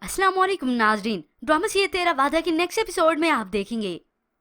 अस्सलाम वालेकुम नाजरीन। ड्रामा से ये तेरा वादा कि नेक्स्ट एपिसोड में आप देखेंगे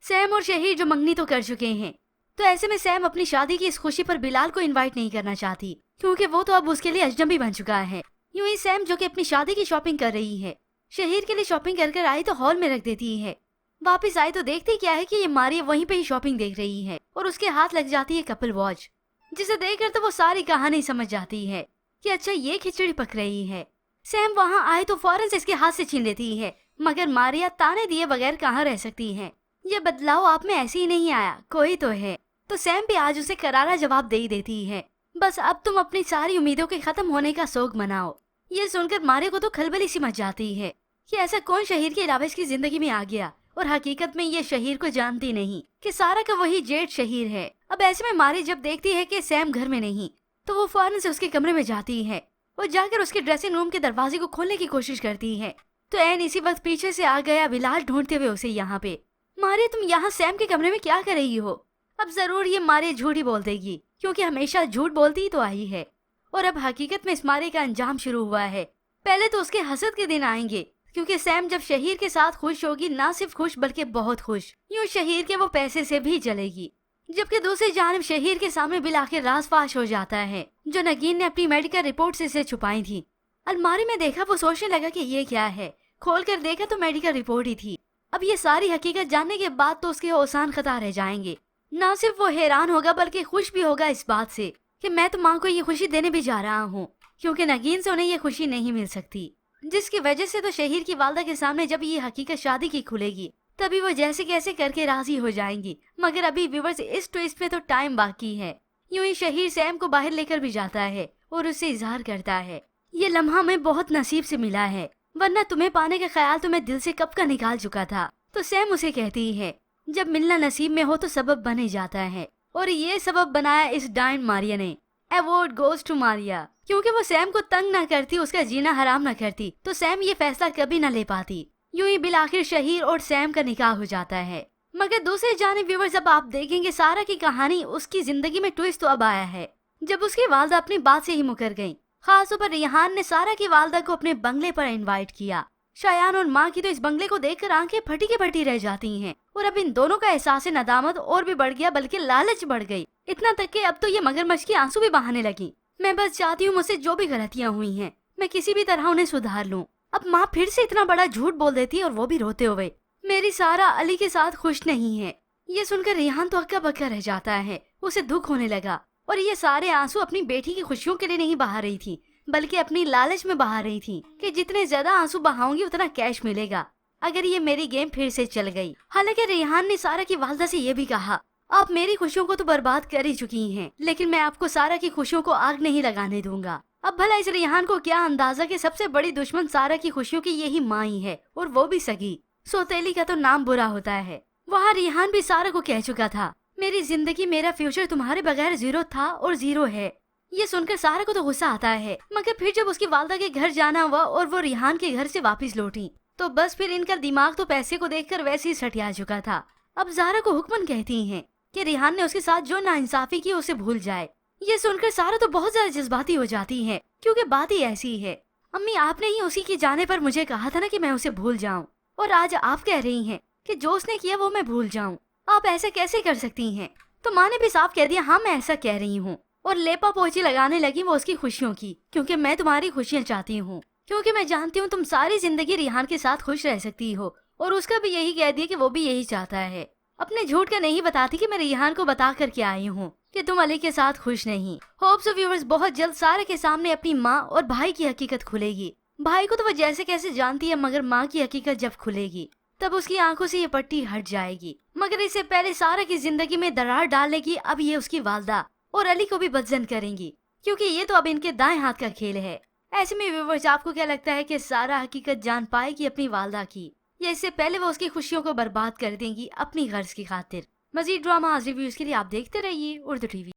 सैम और शहीर जो मंगनी तो कर चुके हैं, तो ऐसे में सैम अपनी शादी की इस खुशी पर बिलाल को इनवाइट नहीं करना चाहती क्योंकि वो तो अब उसके लिए अजनबी बन चुका है। यूं ही सैम जो कि अपनी शादी की शॉपिंग कर रही है, शहीर के लिए शॉपिंग कर कर आई तो हॉल में रख देती है। वापस आई तो देखती क्या है कि ये मारिया वहीं पे ही शॉपिंग देख रही है और उसके हाथ लग जाती है कपल वॉच, जिसे देखकर तो वो सारी कहानी समझ जाती है कि अच्छा ये खिचड़ी पक रही है। सैम वहाँ आए तो फौरन से इसके हाथ से छीन लेती है, मगर मारिया ताने दिए बगैर कहाँ रह सकती है। ये बदलाव आप में ऐसे ही नहीं आया, कोई तो है। तो सैम भी आज उसे करारा जवाब दे ही देती है, बस अब तुम अपनी सारी उम्मीदों के खत्म होने का शोक मनाओ। ये सुनकर मारिया को तो खलबली सी मच जाती है कि ऐसा कौन शहीर के अलावा इसकी जिंदगी में आ गया, और हकीकत में ये शहीर को जानती नहीं कि सारा का वही जेठ शहीर है। अब ऐसे में मारिया जब देखती है कि सैम घर में नहीं, तो वो फौरन से उसके कमरे में जाती है और जाकर उसके ड्रेसिंग रूम के दरवाजे को खोलने की कोशिश करती है। तो एन इसी वक्त पीछे से आ गया बिलाल ढूंढते हुए उसे यहाँ पे। मारिया तुम यहाँ सैम के कमरे में क्या कर रही हो? अब जरूर ये मारिया झूठ ही बोल देगी क्योंकि हमेशा झूठ बोलती ही तो आई है, और अब हकीकत में इस मारिया का अंजाम शुरू हुआ है। पहले तो उसके हसद के दिन आएंगे क्योंकि सैम जब शहीर के साथ खुश होगी, ना सिर्फ खुश बल्कि बहुत खुश, यूं शहीर के वो पैसे से भी जलेगी। जबकि दूसरी जानिब शहीर के सामने बिल आखिर राज फाश हो जाता है जो नगीन ने अपनी मेडिकल रिपोर्ट से इसे छुपाई थी। अलमारी में देखा वो सोचने लगा कि ये क्या है, खोलकर देखा तो मेडिकल रिपोर्ट ही थी। अब ये सारी हकीकत जानने के बाद तो उसके ओसान खता रह जाएंगे। न सिर्फ वो हैरान होगा बल्कि खुश भी होगा इस बात से कि मैं तो माँ को ये खुशी देने भी जा रहा हूँ, क्योंकि नगीन से उन्हें ये खुशी नहीं मिल सकती, जिसकी वजह से तो शहीर की वालदा के सामने जब ये हकीकत शादी की खुलेगी तभी वो जैसे कैसे करके राजी हो जाएंगी। मगर अभी व्यूअर्स इस ट्विस्ट में तो टाइम बाकी है। यूं ही शहीर सैम को बाहर लेकर भी जाता है और उससे इजहार करता है ये लम्हा मैं बहुत नसीब से मिला है, वरना तुम्हें पाने का ख्याल तो मैं दिल से कब का निकाल चुका था। तो सैम उसे कहती है जब मिलना नसीब में हो तो सबब बन ही जाता है, और ये सबब बनाया इस डाइन मारिया ने। अवार्ड गोज टू मारिया, क्योंकि वो सैम को तंग न करती, उसका जीना हराम न करती, तो सैम ये फैसला कभी न ले पाती। यूं ही बिल आखिर शहीर और सैम का निकाह हो जाता है। मगर दूसरे जानिब व्यूअर्स अब आप देखेंगे सारा की कहानी, उसकी जिंदगी में ट्विस्ट तो अब आया है जब उसकी वालदा अपनी बात से ही मुकर गयी। खासतौर पर रिहान ने सारा की वालदा को अपने बंगले पर इनवाइट किया। शायान और माँ की तो इस बंगले को देखकर आंखें फटी की फटी रह जाती हैं, और अब इन दोनों का एहसास नदामत और भी बढ़ गया, बल्कि लालच बढ़ गई, इतना तक कि अब तो ये मगरमच्छ की आंसू भी बहाने लगी। मैं बस चाहती हूँ मुझसे जो भी गलतियाँ हुई हैं मैं किसी भी तरह उन्हें सुधार लूँ। अब माँ फिर से इतना बड़ा झूठ बोल देती है और वो भी रोते हुए। मेरी सारा अली के साथ खुश नहीं है। ये सुनकर रेहान तो हक्का बक्का रह जाता है, उसे दुख होने लगा, और ये सारे आंसू अपनी बेटी की खुशियों के लिए नहीं बहा रही थी बल्कि अपनी लालच में बहा रही थी कि जितने ज्यादा आंसू बहाऊंगी उतना कैश मिलेगा अगर ये मेरी गेम फिर से चल गई। हालांकि रेहान ने सारा की वालदा से ये भी कहा आप मेरी खुशियों को तो बर्बाद कर ही चुकी हैं, लेकिन मैं आपको सारा की खुशियों को आग नहीं लगाने दूंगा। अब भला इस रेहान को क्या अंदाजा कि सबसे बड़ी दुश्मन सारा की खुशियों की यही माँ ही है, और वो भी सगी। सौतेली का तो नाम बुरा होता है। वहाँ रेहान भी सारा को कह चुका था मेरी जिंदगी मेरा फ्यूचर तुम्हारे बगैर जीरो था और जीरो है। ये सुनकर सारा को तो गुस्सा आता है, मगर फिर जब उसकी वालदा के घर जाना हुआ और वो रेहान के घर से वापस लौटी तो बस फिर इनका दिमाग तो पैसे को देखकर वैसे ही सटिया चुका था। अब ज़ारा को हुक्मन कहती हैं कि रेहान ने उसके साथ जो नाइंसाफी की उसे भूल जाए। ये सुनकर सारा तो बहुत ज्यादा जज्बाती हो जाती है क्योंकि बात ही ऐसी है। अम्मी आपने ही उसी के जाने पर मुझे कहा था ना कि मैं उसे भूल जाऊं, और आज आप कह रही हैं कि जो उसने किया वो मैं भूल जाऊं। आप ऐसे कैसे कर सकती हैं? तो माँ ने भी साफ कह दिया हाँ मैं ऐसा कह रही हूँ, और लेपा पोछी लगाने लगी वो उसकी खुशियों की, क्योंकि मैं तुम्हारी खुशियाँ चाहती हूँ, क्योंकि मैं जानती हूँ तुम सारी जिंदगी रेहान के साथ खुश रह सकती हो, और उसका भी यही कह दिया कि वो भी यही चाहता है। अपने झूठ का नहीं बताती कि मैं रेहान को बता करके आई हूँ कि तुम अली के साथ खुश नहीं। होप्स ऑफ व्यूअर्स बहुत जल्द सारा के सामने अपनी माँ और भाई की हकीकत खुलेगी। भाई को तो वो जैसे कैसे जानती है, मगर माँ की हकीकत जब खुलेगी तब उसकी आंखों से ये पट्टी हट जाएगी। मगर इससे पहले सारा की जिंदगी में दरार डालेगी अब ये उसकी वालदा, और अली को भी बदजन करेंगी, क्योंकि ये तो अब इनके दाएं हाथ का खेल है। ऐसे में व्यूअर्स आपको क्या लगता है कि सारा हकीकत जान पाएगी अपनी वालदा की, या इससे पहले वो उसकी खुशियों को बर्बाद कर देंगी अपनी गर्ज की खातिर? मजीद ड्रामा रिव्यूज के लिए आप देखते रहिए उर्दू टीवी।